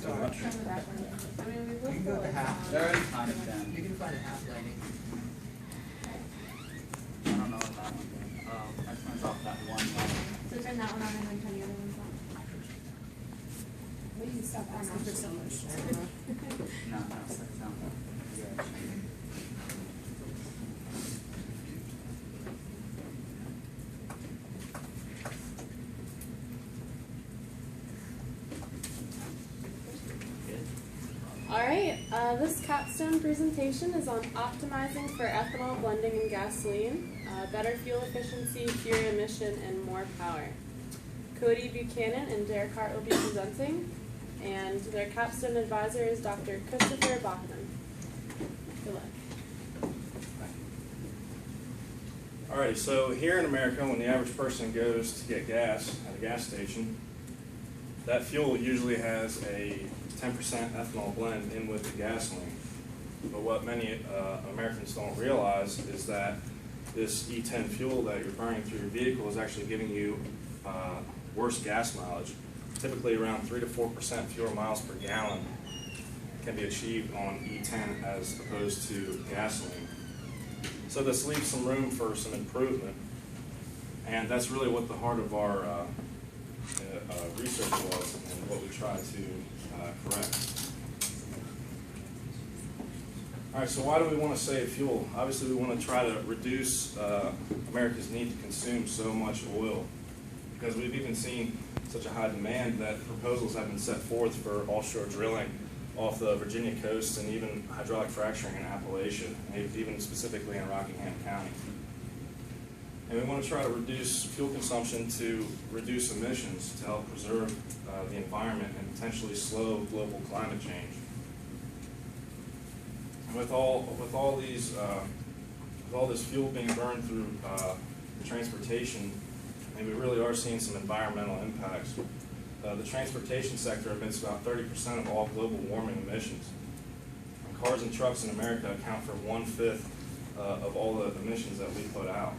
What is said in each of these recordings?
so much. I mean, we You will can go go to half. They're already kind of done. You can find a half lighting. I don't know what that one is. I just went off that one line. So turn that one on and then turn the other ones on. We can stop asking for so much. No. Yeah. All right, this capstone presentation is on optimizing for ethanol blending in gasoline, better fuel efficiency, fewer emission, and more power. Cody Buchanan and Derek Hart will be presenting, and their capstone advisor is Dr. Christopher Bachman. Good luck. Alrighty, so here in America, when the average person goes to get gas at a gas station, that fuel usually has a 10% ethanol blend in with the gasoline. But what many Americans don't realize is that this E10 fuel that you're burning through your vehicle is actually giving you worse gas mileage. Typically around 3 to 4% fewer miles per gallon can be achieved on E10 as opposed to gasoline. So this leaves some room for some improvement, and that's really what the heart of our research was and what we try to correct. All right, so why do we want to save fuel? Obviously, we want to try to reduce America's need to consume so much oil, because we've even seen such a high demand that proposals have been set forth for offshore drilling off the Virginia coast and even hydraulic fracturing in Appalachia, and even specifically in Rockingham County. And we want to try to reduce fuel consumption to reduce emissions to help preserve the environment and potentially slow global climate change. And with all this fuel being burned through transportation, I mean, we really are seeing some environmental impacts. The transportation sector emits about 30% of all global warming emissions. And cars and trucks in America account for 1/5 of all the emissions that we put out.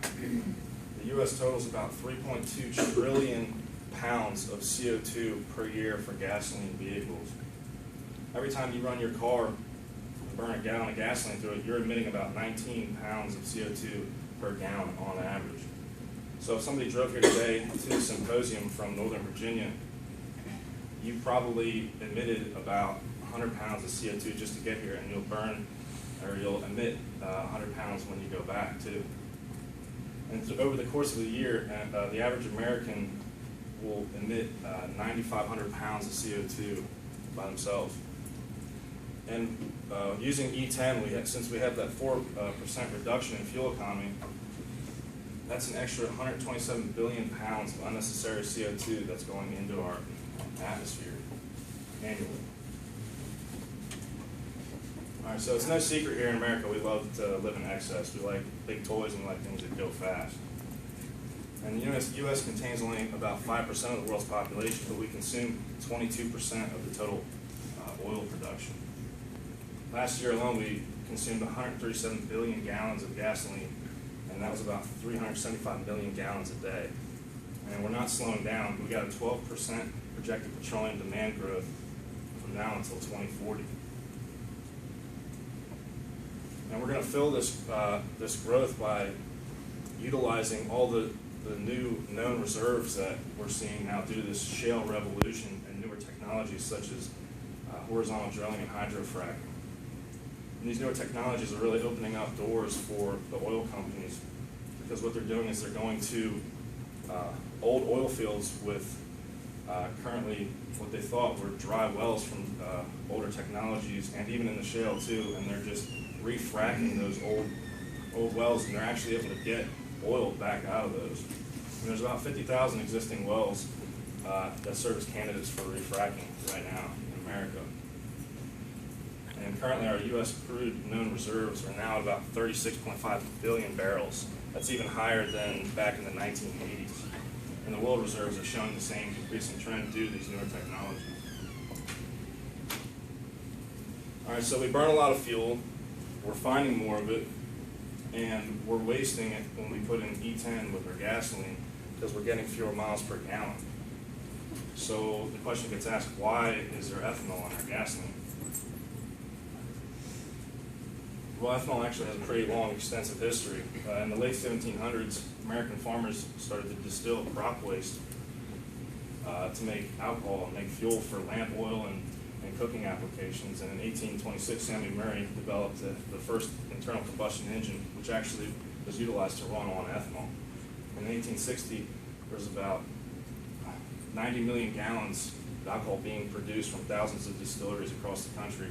The U.S. totals about 3.2 trillion pounds of CO2 per year for gasoline vehicles. Every time you run your car and burn a gallon of gasoline through it, you're emitting about 19 pounds of CO2 per gallon on average. So if somebody drove here today to the symposium from Northern Virginia, you probably emitted about 100 pounds of CO2 just to get here, and you'll emit 100 pounds when you go back too. And over the course of the year, the average American will emit 9,500 pounds of CO2 by themselves. And using E10, since we have that 4% reduction in fuel economy, that's an extra 127 billion pounds of unnecessary CO2 that's going into our atmosphere annually. All right, so it's no secret here in America we love to live in excess. We like big toys and we like things that go fast. And the U.S. contains only about 5% of the world's population, but we consume 22% of the total oil production. Last year alone, we consumed 137 billion gallons of gasoline, and that was about 375 million gallons a day. And we're not slowing down. We got a 12% projected petroleum demand growth from now until 2040. And we're going to fill this growth by utilizing all the new known reserves that we're seeing now due to this shale revolution and newer technologies such as horizontal drilling and hydrofracking. And these newer technologies are really opening up doors for the oil companies, because what they're doing is they're going to old oil fields with currently what they thought were dry wells from older technologies, and even in the shale too, and they're just refracking those old wells, and they're actually able to get oil back out of those. And there's about 50,000 existing wells that serve as candidates for refracking right now in America. And currently our U.S. crude known reserves are now about 36.5 billion barrels. That's even higher than back in the 1980s. And the world reserves are showing the same increasing trend due to these newer technologies. All right, so we burn a lot of fuel, we're finding more of it, and we're wasting it when we put in E10 with our gasoline because we're getting fewer miles per gallon. So the question gets asked, why is there ethanol in our gasoline? Well, ethanol actually has a pretty long, extensive history. In the late 1700s, American farmers started to distill crop waste to make alcohol and make fuel for lamp oil and cooking applications. And in 1826, Samuel Murray developed the first internal combustion engine, which actually was utilized to run on ethanol. In 1860, there was about 90 million gallons of alcohol being produced from thousands of distilleries across the country,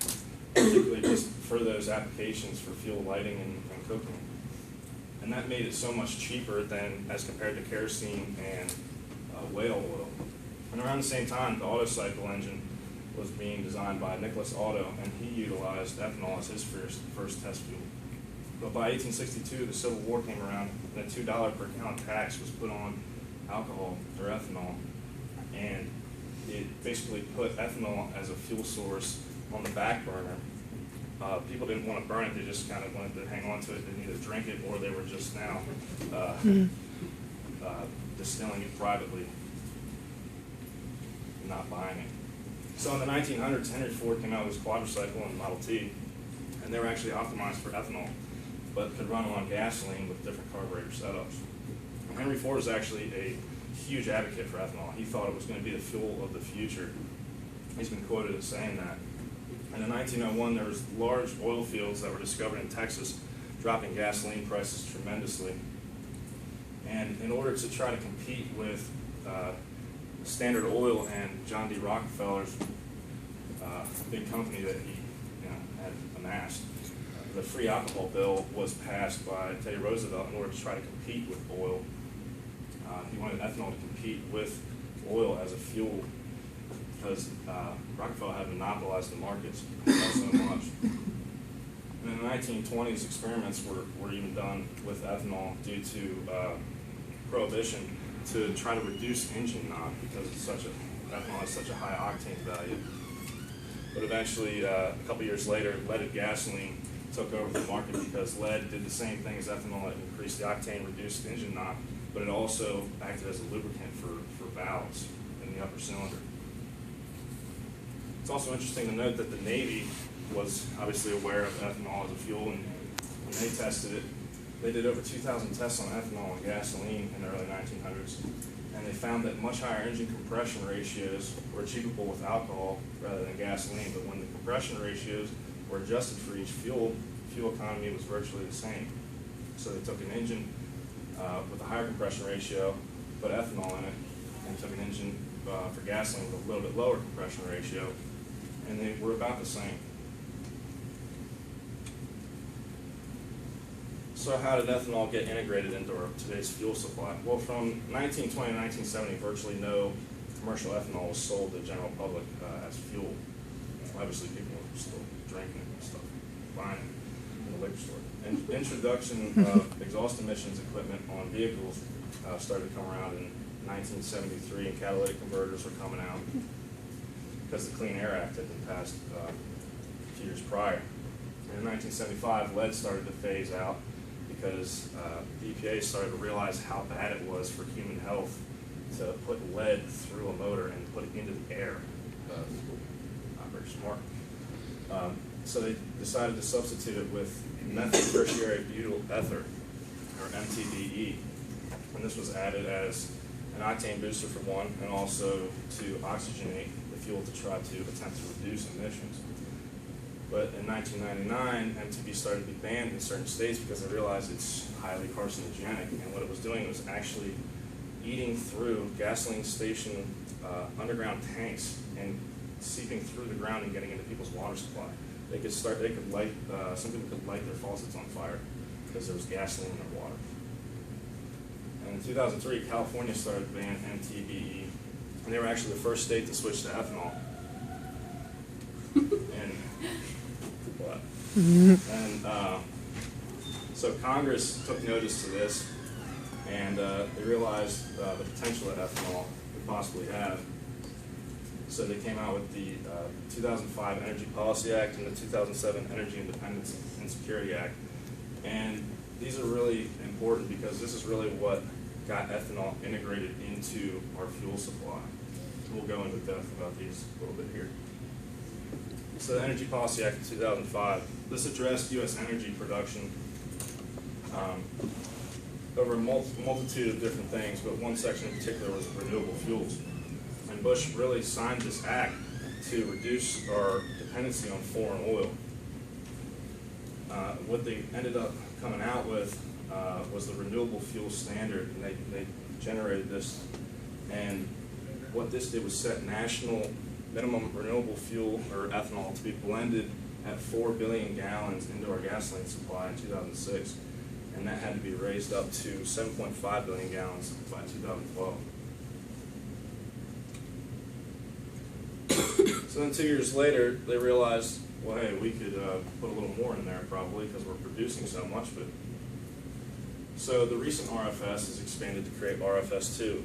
particularly just for those applications for fuel lighting and cooking. And that made it so much cheaper than as compared to kerosene and whale oil. And around the same time, the Otto cycle engine was being designed by Nicholas Otto, and he utilized ethanol as his first test fuel. But by 1862, the Civil War came around, and a $2 per gallon tax was put on alcohol or ethanol, and it basically put ethanol as a fuel source on the back burner. People didn't want to burn it, they just kind of wanted to hang on to it and either drink it, or they were just now distilling it privately, not buying it. So in the 1900s, Henry Ford came out with his quadricycle and Model T, and they were actually optimized for ethanol, but could run on gasoline with different carburetor setups. Henry Ford was actually a huge advocate for ethanol. He thought it was going to be the fuel of the future. He's been quoted as saying that. And in 1901, there was large oil fields that were discovered in Texas, dropping gasoline prices tremendously. And in order to try to compete with Standard Oil and John D. Rockefeller's big company that he had amassed, the free alcohol bill was passed by Teddy Roosevelt in order to try to compete with oil. He wanted ethanol to compete with oil as a fuel because Rockefeller had monopolized the markets so much. And in the 1920s, experiments were even done with ethanol due to prohibition to try to reduce engine knock because ethanol has such a high octane value. But eventually, a couple years later, leaded gasoline took over the market because lead did the same thing as ethanol. It increased the octane, reduced engine knock, but it also acted as a lubricant for valves in the upper cylinder. It's also interesting to note that the Navy was obviously aware of ethanol as a fuel, and when they tested it, they did over 2,000 tests on ethanol and gasoline in the early 1900s, and they found that much higher engine compression ratios were achievable with alcohol rather than gasoline. But when the compression ratios were adjusted for each fuel economy was virtually the same. So they took an engine with a higher compression ratio, put ethanol in it, and took an engine for gasoline with a little bit lower compression ratio, and they were about the same. So how did ethanol get integrated into today's fuel supply? Well, from 1920 to 1970, virtually no commercial ethanol was sold to the general public as fuel. Obviously, people were still drinking and stuff, buying it in the liquor store. And introduction of exhaust emissions equipment on vehicles started to come around in 1973, and catalytic converters were coming out because the Clean Air Act had been passed a few years prior. And in 1975, lead started to phase out because the EPA started to realize how bad it was for human health to put lead through a motor and put it into the air. Not very smart. So they decided to substitute it with methyl tertiary butyl ether, or MTBE. And this was added as an octane booster for one, and also to oxygenate the fuel to try to attempt to reduce emissions. But in 1999, MTBE started to be banned in certain states because they realized it's highly carcinogenic. And what it was doing was actually eating through gasoline station underground tanks and seeping through the ground and getting into people's water supply. Some people could light their faucets on fire because there was gasoline in their water. And in 2003, California started to ban MTBE, and they were actually the first state to switch to ethanol. And what? And so Congress took notice to this, and they realized the potential that ethanol could possibly have. So they came out with the 2005 Energy Policy Act and the 2007 Energy Independence and Security Act. And these are really important because this is really what got ethanol integrated into our fuel supply. we'll go into depth about these a little bit here. So the Energy Policy Act of 2005, this addressed U.S. energy production over a multitude of different things, but one section in particular was renewable fuels. And Bush really signed this act to reduce our dependency on foreign oil. What they ended up coming out with was the renewable fuel standard, and they generated this. And what this did was set national minimum renewable fuel, or ethanol, to be blended at 4 billion gallons into our gasoline supply in 2006. And that had to be raised up to 7.5 billion gallons by 2012. So then 2 years later, they realized, well, hey, we could put a little more in there probably because we're producing so much of it. So the recent RFS is expanded to create RFS2.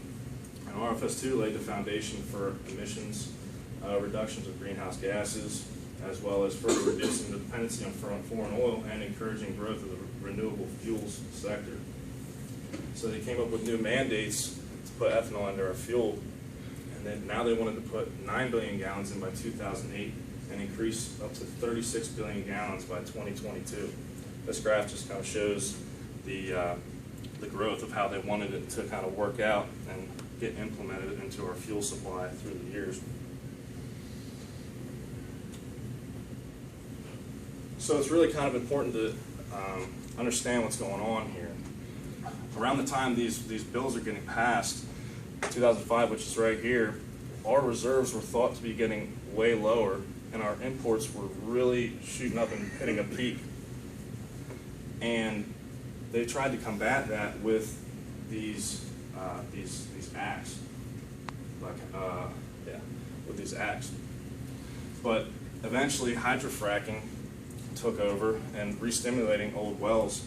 And RFS2 laid the foundation for emissions reductions of greenhouse gases, as well as further reducing the dependency on foreign oil and encouraging growth of the renewable fuels sector. So they came up with new mandates to put ethanol into our fuel, and then now they wanted to put 9 billion gallons in by 2008 and increase up to 36 billion gallons by 2022. This graph just kind of shows the growth of how they wanted it to kind of work out and get implemented into our fuel supply through the years. So it's really kind of important to understand what's going on here. Around the time these bills are getting passed, 2005, which is right here, our reserves were thought to be getting way lower, and our imports were really shooting up and hitting a peak. And they tried to combat that with these acts, with these acts. But eventually, hydrofracking took over and re-stimulating old wells,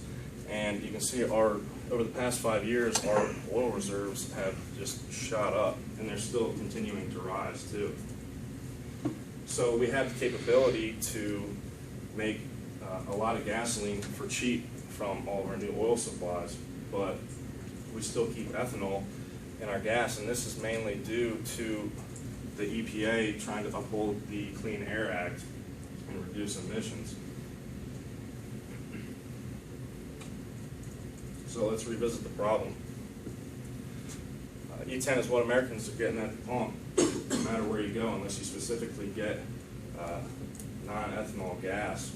and you can see over the past 5 years, our oil reserves have just shot up, and they're still continuing to rise too. So we have the capability to make a lot of gasoline for cheap from all of our new oil supplies, but we still keep ethanol in our gas, and this is mainly due to the EPA trying to uphold the Clean Air Act and reduce emissions. So let's revisit the problem. E10 is what Americans are getting at the pump, no matter where you go, unless you specifically get non-ethanol gas.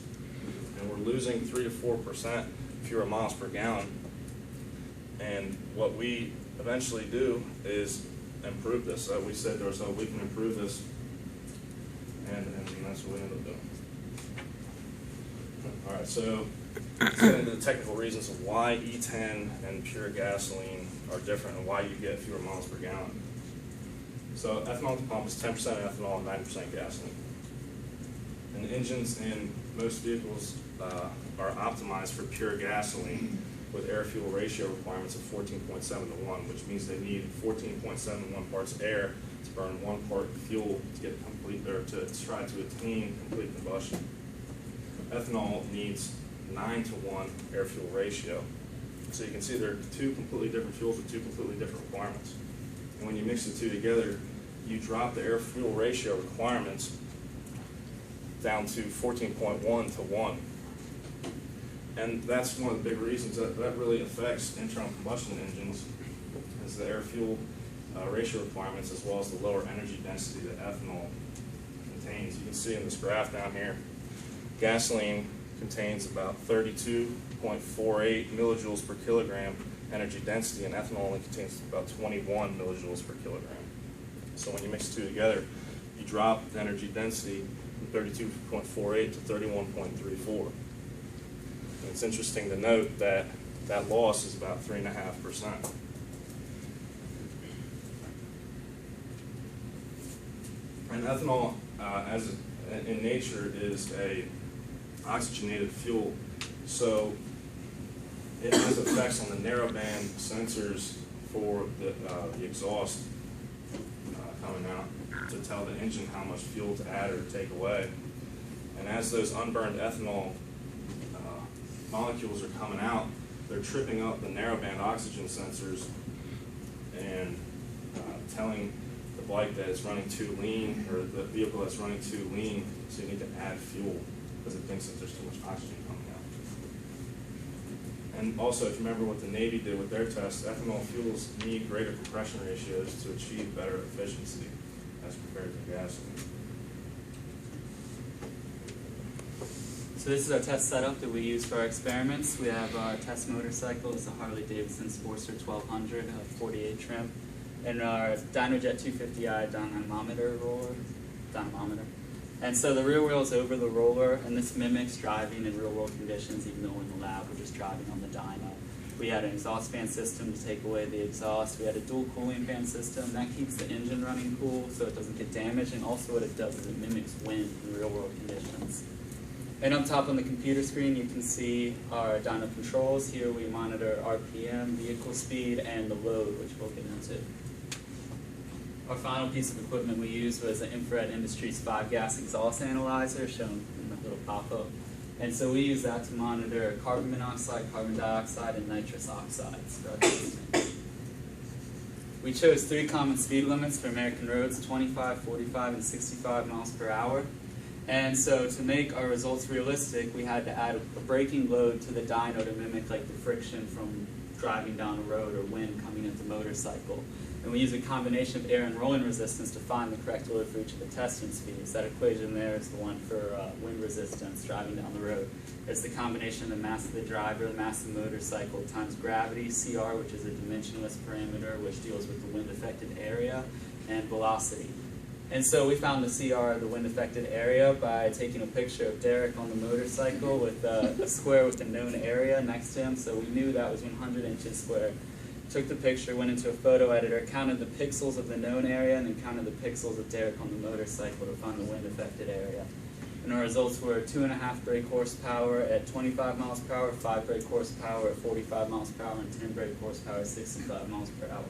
And we're losing 3 to 4% fewer miles per gallon. And what we eventually do is improve this. We said to ourselves, we can improve this, and that's what we ended up doing. All right, so let's get into the technical reasons of why E10 and pure gasoline are different and why you get fewer miles per gallon. So ethanol at the pump is 10% ethanol and 9% gasoline. And the engines in most vehicles are optimized for pure gasoline with air-fuel ratio requirements of 14.7 to 1, which means they need 14.71 parts air to burn 1 part fuel to get complete, or to try to attain complete combustion. Ethanol needs 9 to 1 air-fuel ratio. So you can see they're two completely different fuels with two completely different requirements. And when you mix the two together, you drop the air-fuel ratio requirements down to 14.1 to 1. And that's one of the big reasons that really affects internal combustion engines, is the air-fuel ratio requirements, as well as the lower energy density that ethanol contains. You can see in this graph down here, gasoline contains about 32.48 millijoules per kilogram energy density, and ethanol only contains about 21 millijoules per kilogram. So when you mix the two together, you drop the energy density from 32.48 to 31.34. And it's interesting to note that that loss is about 3.5%. And ethanol, in nature, is a oxygenated fuel, so it has effects on the narrowband sensors for the exhaust coming out to tell the engine how much fuel to add or take away. And as those unburned ethanol molecules are coming out, they're tripping up the narrowband oxygen sensors and telling the bike that is running too lean, or the vehicle that's running too lean, so you need to add fuel because it thinks that there's too much oxygen coming out. And also, if you remember what the Navy did with their tests, ethanol fuels need greater compression ratios to achieve better efficiency as compared to gasoline. So this is our test setup that we use for our experiments. We have our test motorcycle. It's a Harley-Davidson Sportster 1200 48 trim. And our Dynojet 250i dynamometer roller. And so the rear wheel is over the roller, and this mimics driving in real-world conditions, even though in the lab we're just driving on the dyno. We had an exhaust fan system to take away the exhaust. We had a dual cooling fan system. That keeps the engine running cool so it doesn't get damaged, and also what it does is it mimics wind in real-world conditions. And up top on the computer screen, you can see our dyno controls. Here we monitor RPM, vehicle speed, and the load, which we'll get into. Our final piece of equipment we used was an Infrared Industries 5-gas exhaust analyzer, shown in the little pop-up. And so we use that to monitor carbon monoxide, carbon dioxide, and nitrous oxides for our testing. We chose 3 common speed limits for American roads, 25, 45, and 65 miles per hour. And so to make our results realistic, we had to add a braking load to the dyno to mimic like the friction from driving down a road or wind coming into the motorcycle. And we use a combination of air and rolling resistance to find the correct load for each of the testing speeds. That equation there is the one for wind resistance driving down the road. It's the combination of the mass of the driver, the mass of the motorcycle, times gravity, CR, which is a dimensionless parameter which deals with the wind-affected area, and velocity. And so we found the CR, the wind-affected area, by taking a picture of Derek on the motorcycle with a square with a known area next to him. So we knew that was 100 inches square. Took the picture, went into a photo editor, counted the pixels of the known area, and then counted the pixels of Derek on the motorcycle to find the wind-affected area. And our results were 2.5 brake horsepower at 25 miles per hour, 5 brake horsepower at 45 miles per hour, and 10 brake horsepower at 65 miles per hour.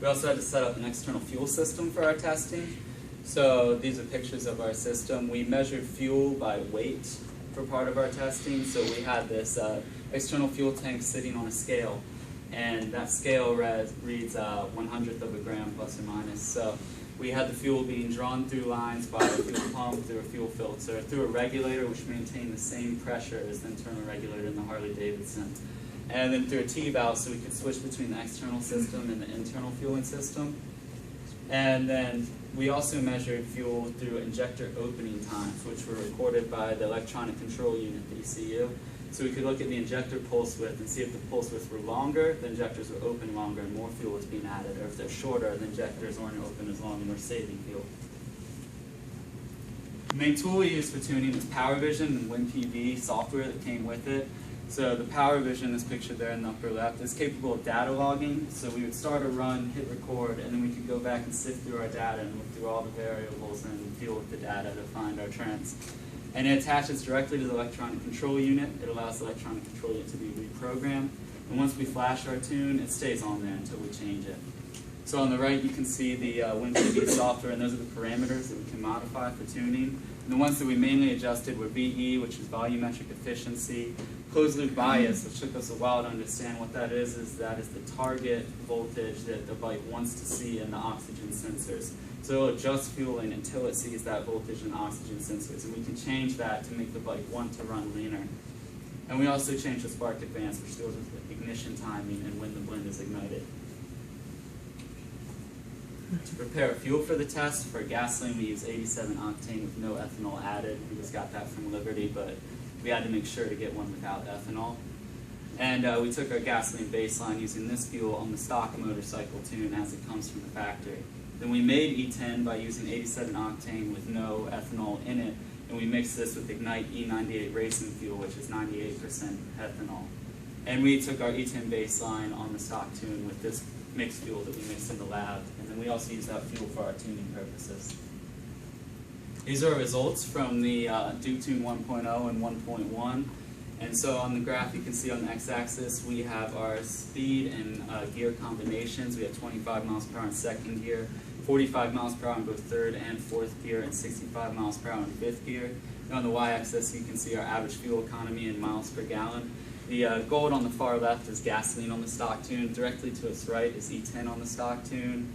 We also had to set up an external fuel system for our testing. So these are pictures of our system. We measured fuel by weight for part of our testing. So we had this external fuel tank sitting on a scale, and that scale reads 1/100th of a gram plus or minus. So we had the fuel being drawn through lines by a fuel pump, through a fuel filter, through a regulator which maintained the same pressure as the internal regulator in the Harley-Davidson. And then through a T-valve so we could switch between the external system and the internal fueling system. And then we also measured fuel through injector opening times, which were recorded by the electronic control unit, the ECU. So we could look at the injector pulse width and see if the pulse widths were longer, the injectors were open longer and more fuel was being added, or if they're shorter, the injectors aren't open as long and we're saving fuel. The main tool we used for tuning is PowerVision and WinPV software that came with it. So the PowerVision is pictured there in the upper left. It's capable of data logging. So we would start a run, hit record, and then we could go back and sift through our data and look through all the variables and deal with the data to find our trends. And it attaches directly to the electronic control unit. It allows the electronic control unit to be reprogrammed. And once we flash our tune, it stays on there until we change it. So on the right, you can see the WinPV software, and those are the parameters that we can modify for tuning. And the ones that we mainly adjusted were VE, which is volumetric efficiency, closed loop bias, which took us a while to understand what that is that is the target voltage that the bike wants to see in the oxygen sensors. So it'll adjust fueling until it sees that voltage in the oxygen sensors, and we can change that to make the bike want to run leaner. And we also changed the spark advance, which deals with the ignition timing and when the blend is ignited. To prepare fuel for the test, for gasoline we use 87 octane with no ethanol added. We just got that from Liberty, but we had to make sure to get one without ethanol. And we took our gasoline baseline using this fuel on the stock motorcycle tune as it comes from the factory. Then we made E10 by using 87 octane with no ethanol in it, and we mixed this with Ignite E98 racing fuel, which is 98% ethanol. And we took our E10 baseline on the stock tune with this mixed fuel that we mixed in the lab, and then we also use that fuel for our tuning purposes. These are our results from the DuTune 1.0 and 1.1. And so on the graph you can see on the x-axis we have our speed and gear combinations. We have 25 miles per hour in second gear, 45 miles per hour in both third and fourth gear, and 65 miles per hour in fifth gear. And on the y-axis you can see our average fuel economy in miles per gallon. The gold on the far left is gasoline on the stock tune. Directly to its right is E10 on the stock tune.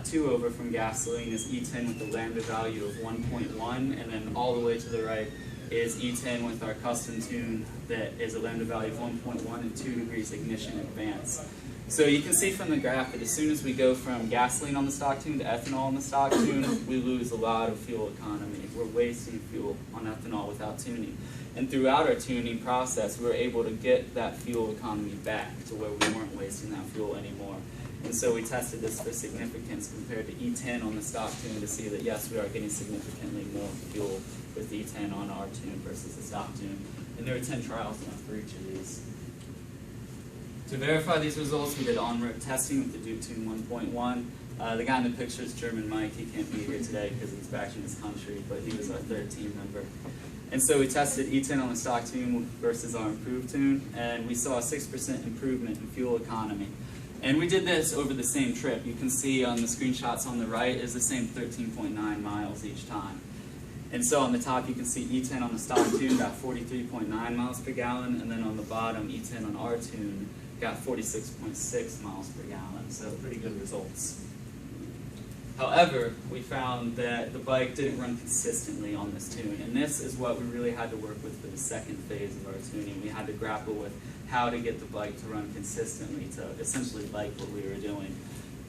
2 over from gasoline is E10 with a lambda value of 1.1, and then all the way to the right is E10 with our custom tune that is a lambda value of 1.1 and 2 degrees ignition advance. So you can see from the graph that as soon as we go from gasoline on the stock tune to ethanol on the stock tune, we lose a lot of fuel economy. We're wasting fuel on ethanol without tuning. And throughout our tuning process, we were able to get that fuel economy back to where we weren't wasting that fuel anymore. And so we tested this for significance compared to E10 on the stock tune to see that yes, we are getting significantly more fuel with E10 on our tune versus the stock tune. And there were 10 trials done for each of these. To verify these results, we did on-road testing with the Duke Tune 1.1. The guy in the picture is German Mike. He can't be here today because he's back in his country, but he was our third team member. And so we tested E10 on the stock tune versus our improved tune, and we saw a 6% improvement in fuel economy. And we did this over the same trip. You can see on the screenshots on the right is the same 13.9 miles each time. And so on the top you can see E10 on the stock tune got 43.9 miles per gallon, and then on the bottom E10 on our tune got 46.6 miles per gallon, so pretty good results. However, we found that the bike didn't run consistently on this tune, and this is what we really had to work with for the second phase of our tuning. We had to grapple with how to get the bike to run consistently to essentially like what we were doing.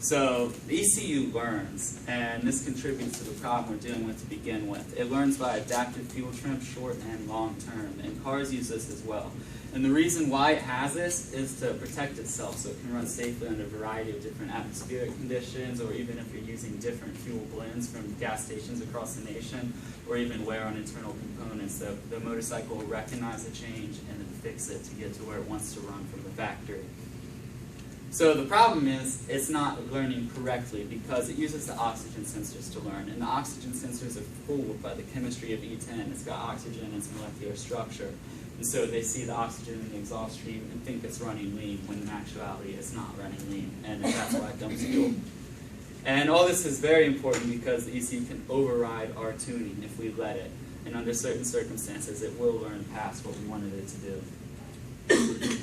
So the ECU learns, and this contributes to the problem we're dealing with to begin with. It learns by adaptive fuel trim, short and long term, and cars use this as well. And the reason why it has this is to protect itself, so it can run safely under a variety of different atmospheric conditions, or even if you're using different fuel blends from gas stations across the nation, or even wear on internal components. So the motorcycle will recognize the change and then fix it to get to where it wants to run from the factory. So the problem is it's not learning correctly because it uses the oxygen sensors to learn, and the oxygen sensors are fooled by the chemistry of E10. It's got oxygen in its molecular structure. And so they see the oxygen in the exhaust stream and think it's running lean, when in actuality it's not running lean, and that's why it dumps fuel. And all this is very important because the ECU can override our tuning if we let it. And under certain circumstances, it will learn past what we wanted it to do.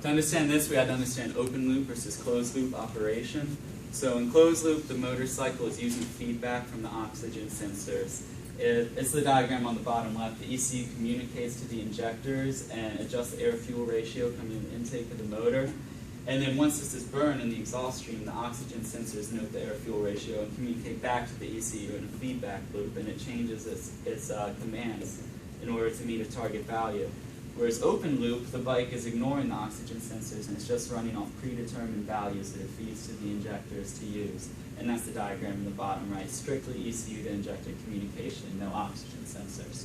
To understand this, we had to understand open loop versus closed loop operation. So in closed loop, the motorcycle is using feedback from the oxygen sensors. It's the diagram on the bottom left. The ECU communicates to the injectors and adjusts the air-fuel ratio coming in the intake of the motor. And then once this is burned in the exhaust stream, the oxygen sensors note the air-fuel ratio and communicate back to the ECU in a feedback loop, and it changes its commands in order to meet a target value. Whereas open loop, the bike is ignoring the oxygen sensors and it's just running off predetermined values that it feeds to the injectors to use. And that's the diagram in the bottom right. Strictly ECU to injector communication, no oxygen sensors.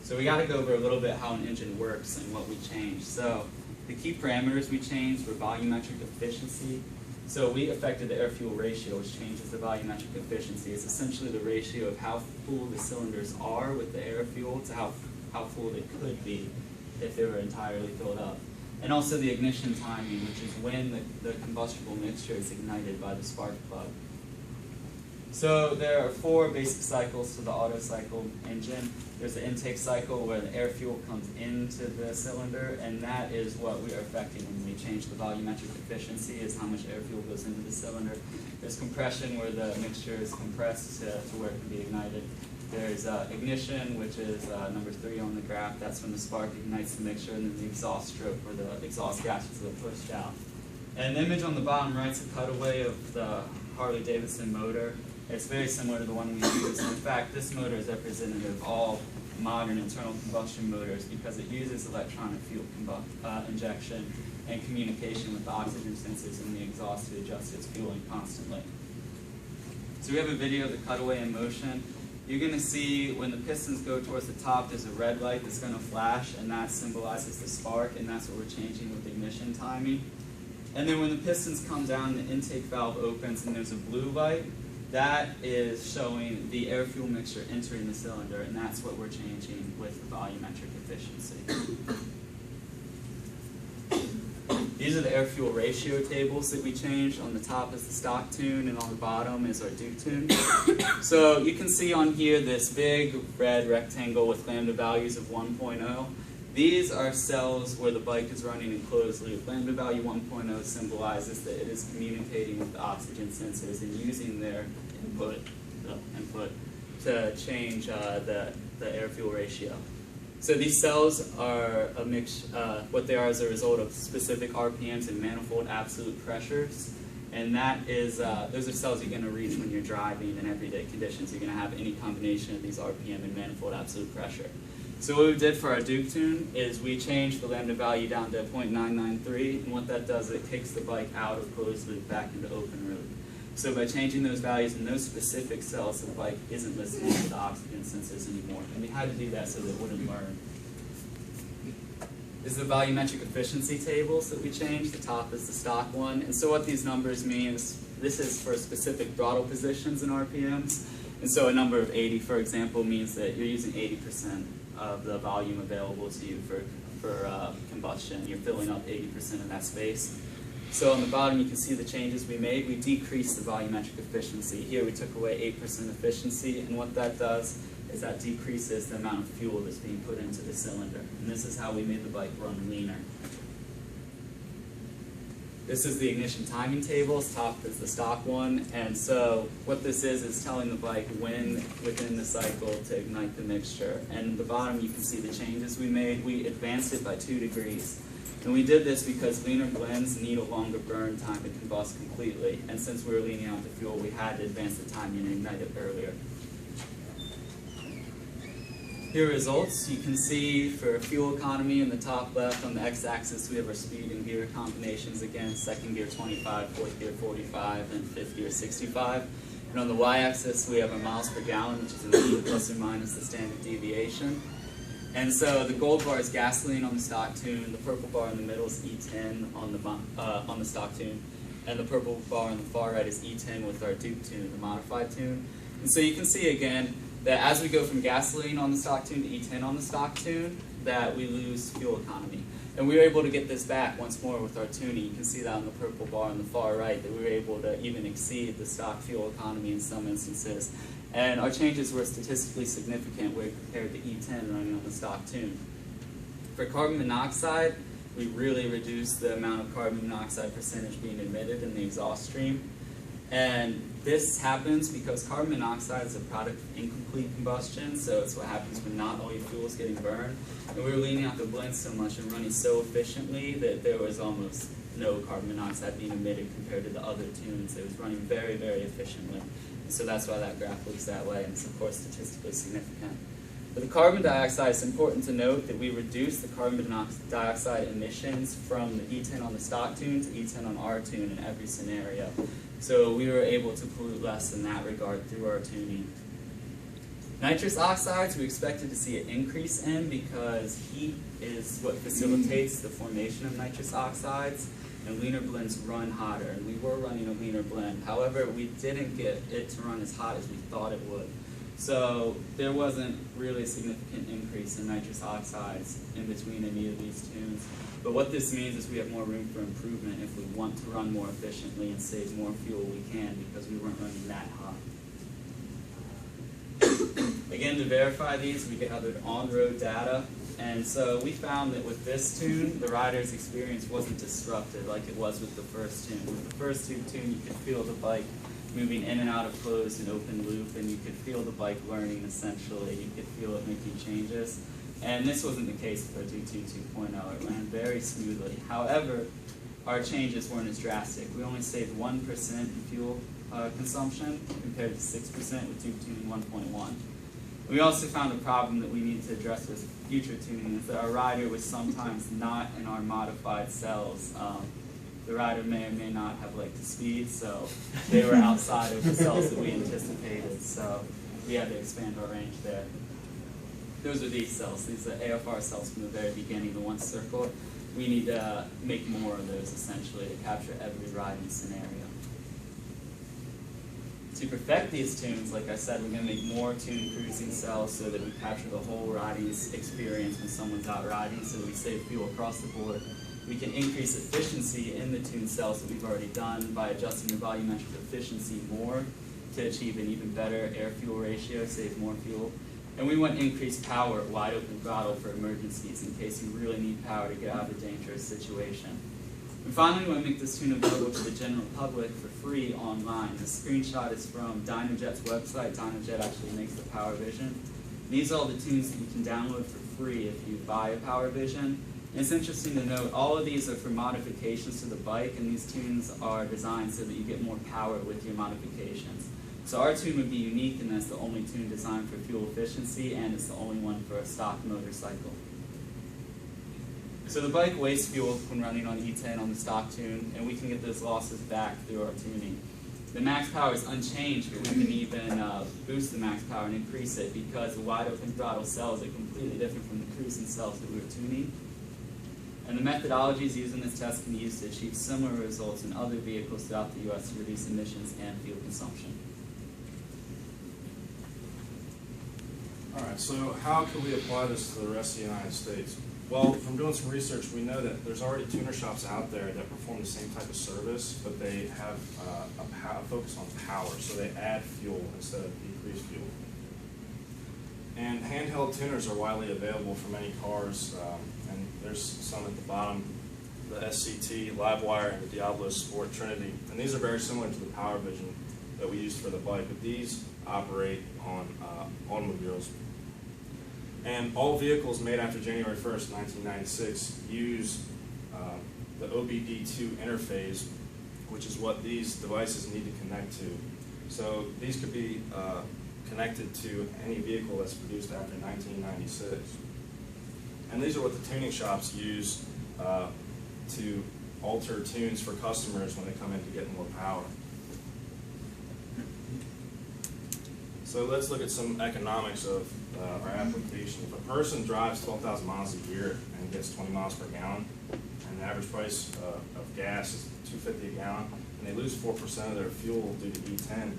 So we got to go over a little bit how an engine works and what we changed. So the key parameters we changed were volumetric efficiency. So we affected the air-fuel ratio, which changes the volumetric efficiency. It's essentially the ratio of how full the cylinders are with the air-fuel to how full they could be if they were entirely filled up. And also the ignition timing, which is when the combustible mixture is ignited by the spark plug. So there are 4 basic cycles to the Otto cycle engine. There's the intake cycle where the air fuel comes into the cylinder, and that is what we are affecting when we change the volumetric efficiency, is how much air fuel goes into the cylinder. There's compression, where the mixture is compressed to where it can be ignited. There's ignition, which is number 3 on the graph. That's when the spark ignites the mixture, and then the exhaust stroke, where the exhaust gases are pushed out. And the image on the bottom right is a cutaway of the Harley-Davidson motor. It's very similar to the one we use. In fact, this motor is representative of all modern internal combustion motors because it uses electronic fuel injection and communication with the oxygen sensors in the exhaust to adjust its fueling constantly. So we have a video of the cutaway in motion. You're going to see when the pistons go towards the top, there's a red light that's going to flash, and that symbolizes the spark, and that's what we're changing with ignition timing. And then when the pistons come down, the intake valve opens, and there's a blue light. That is showing the air-fuel mixture entering the cylinder, and that's what we're changing with the volumetric efficiency. These are the air-fuel ratio tables that we changed. On the top is the stock tune, and on the bottom is our Duke tune. So you can see on here this big red rectangle with lambda values of 1.0. These are cells where the bike is running in closed loop. Lambda value 1.0 symbolizes that it is communicating with the oxygen sensors and using their input to change the air-fuel ratio. So these cells are a mix. What they are as a result of specific RPMs and manifold absolute pressures, and that is those are cells you're going to reach when you're driving in everyday conditions. You're going to have any combination of these RPM and manifold absolute pressure. So what we did for our Duke tune is we changed the lambda value down to 0.993, and what that does is it takes the bike out of closed loop back into open loop. So by changing those values in those specific cells, the bike isn't listening to the oxygen sensors anymore. And we had to do that so that it wouldn't burn. This is the volumetric efficiency tables that we changed. The top is the stock one. And so what these numbers mean is this is for specific throttle positions in RPMs. And so a number of 80, for example, means that you're using 80% of the volume available to you for combustion. You're filling up 80% of that space. So on the bottom, you can see the changes we made. We decreased the volumetric efficiency. Here we took away 8% efficiency, and what that does is that decreases the amount of fuel that's being put into the cylinder. And this is how we made the bike run leaner. This is the ignition timing tables. Top is the stock one. And so what this is telling the bike when within the cycle to ignite the mixture. And the bottom, you can see the changes we made. We advanced it by 2 degrees. And we did this because leaner blends need a longer burn time to combust completely. And since we were leaning out the fuel, we had to advance the timing and ignite it earlier. Here are results. You can see for fuel economy in the top left on the x-axis we have our speed and gear combinations again, second gear 25, fourth gear 45, and fifth gear 65. And on the y-axis we have our miles per gallon, which is in the plus or minus the standard deviation. And so the gold bar is gasoline on the stock tune, the purple bar in the middle is E10 on the stock tune, and the purple bar on the far right is E10 with our Duke tune, the modified tune. And so you can see again that as we go from gasoline on the stock tune to E10 on the stock tune, that we lose fuel economy. And we were able to get this back once more with our tuning. You can see that on the purple bar on the far right, that we were able to even exceed the stock fuel economy in some instances. And our changes were statistically significant when compared to E10 running on the stock tune. For carbon monoxide, we really reduced the amount of carbon monoxide percentage being emitted in the exhaust stream. And this happens because carbon monoxide is a product of incomplete combustion, so it's what happens when not all your fuel is getting burned. And we were leaning out the blend so much and running so efficiently that there was almost no carbon monoxide being emitted compared to the other tunes. It was running very, very efficiently. And so that's why that graph looks that way, and it's of course statistically significant. For the carbon dioxide, it's important to note that we reduced the carbon dioxide emissions from the E10 on the stock tune to E10 on our tune in every scenario. So we were able to pollute less in that regard through our tuning. Nitrous oxides, we expected to see an increase in because heat is what facilitates the formation of nitrous oxides, and leaner blends run hotter, and we were running a leaner blend. However, we didn't get it to run as hot as we thought it would. So there wasn't really a significant increase in nitrous oxides in between any of these tunes. But what this means is we have more room for improvement. If we want to run more efficiently and save more fuel, we can, because we weren't running that hot. Again, to verify these, we gathered on-road data. And so we found that with this tune, the rider's experience wasn't disrupted like it was with the first tune. With the first tune, you could feel the bike moving in and out of closed and open loop, and you could feel the bike learning essentially. You could feel it making changes. And this wasn't the case with our Duke 2.0. It ran very smoothly. However, our changes weren't as drastic. We only saved 1% in fuel consumption compared to 6% with Duke Tuning 1.1. We also found a problem that we need to address with future tuning, is that our rider was sometimes not in our modified cells. The rider may or may not have liked the speed, so they were outside of the cells that we anticipated, so we had to expand our range there. Those are these cells. These are AFR cells from the very beginning, the one circle. We need to make more of those, essentially, to capture every riding scenario. To perfect these tunes, like I said, we're going to make more tune cruising cells so that we capture the whole riding experience when someone's out riding, so that we save fuel across the board. We can increase efficiency in the tune cells that we've already done by adjusting the volumetric efficiency more to achieve an even better air-fuel ratio, save more fuel. And we want increased power, wide open throttle for emergencies in case you really need power to get out of a dangerous situation. And finally, we want to make this tune available to the general public for free online. This screenshot is from Dynojet's website. Dynojet actually makes the Power Vision. These are all the tunes that you can download for free if you buy a Power Vision. And it's interesting to note, all of these are for modifications to the bike, and these tunes are designed so that you get more power with your modifications. So our tune would be unique, and that's the only tune designed for fuel efficiency, and it's the only one for a stock motorcycle. So the bike wastes fuel when running on E10 on the stock tune, and we can get those losses back through our tuning. The max power is unchanged, but we can even boost the max power and increase it because the wide open throttle cells are completely different from the cruising cells that we were tuning. And the methodologies used in this test can be used to achieve similar results in other vehicles throughout the U.S. to reduce emissions and fuel consumption. All right, so how can we apply this to the rest of the United States? Well, from doing some research, we know that there's already tuner shops out there that perform the same type of service, but they have a focus on power, so they add fuel instead of decrease fuel. And handheld tuners are widely available for many cars, and there's some at the bottom, the SCT, Livewire, and the Diablo Sport Trinity. And these are very similar to the Power Vision that we used for the bike, but these operate on automobiles. And all vehicles made after January 1st, 1996 use the OBD2 interface, which is what these devices need to connect to. So these could be connected to any vehicle that's produced after 1996. And these are what the tuning shops use to alter tunes for customers when they come in to get more power. So let's look at some economics of our application. If a person drives 12,000 miles a year and gets 20 miles per gallon, and the average price of gas is $2.50 a gallon, and they lose 4% of their fuel due to E10,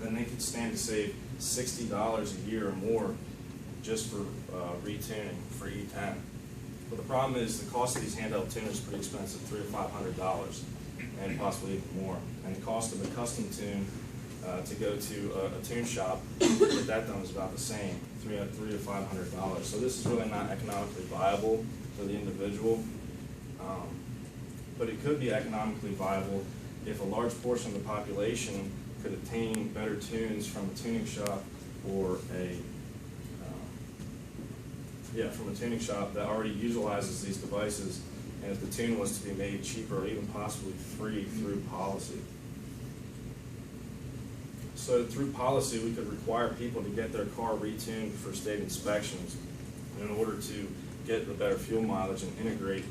then they could stand to save $60 a year or more just for retuning for E10. But the problem is the cost of these handheld tuners is pretty expensive, $300 to $500, and possibly even more. And the cost of a custom tune to go to a tune shop to get that done is about the same, $300 to $500. So this is really not economically viable for the individual, but it could be economically viable if a large portion of the population could obtain better tunes from a tuning shop or from a tuning shop that already utilizes these devices, and if the tune was to be made cheaper or even possibly free through policy. So through policy, we could require people to get their car retuned for state inspections in order to get the better fuel mileage and integrate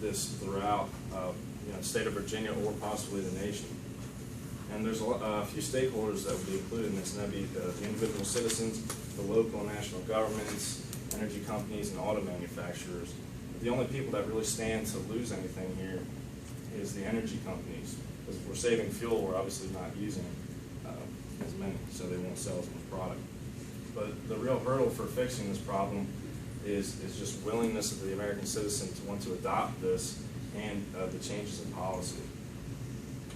this throughout the state of Virginia or possibly the nation. And there's a few stakeholders that would be included in this, and that would be the individual citizens, the local and national governments, energy companies, and auto manufacturers. But the only people that really stand to lose anything here is the energy companies, because if we're saving fuel, we're obviously not using as many, so they won't sell as much product. But the real hurdle for fixing this problem is just willingness of the American citizen to want to adopt this and the changes in policy.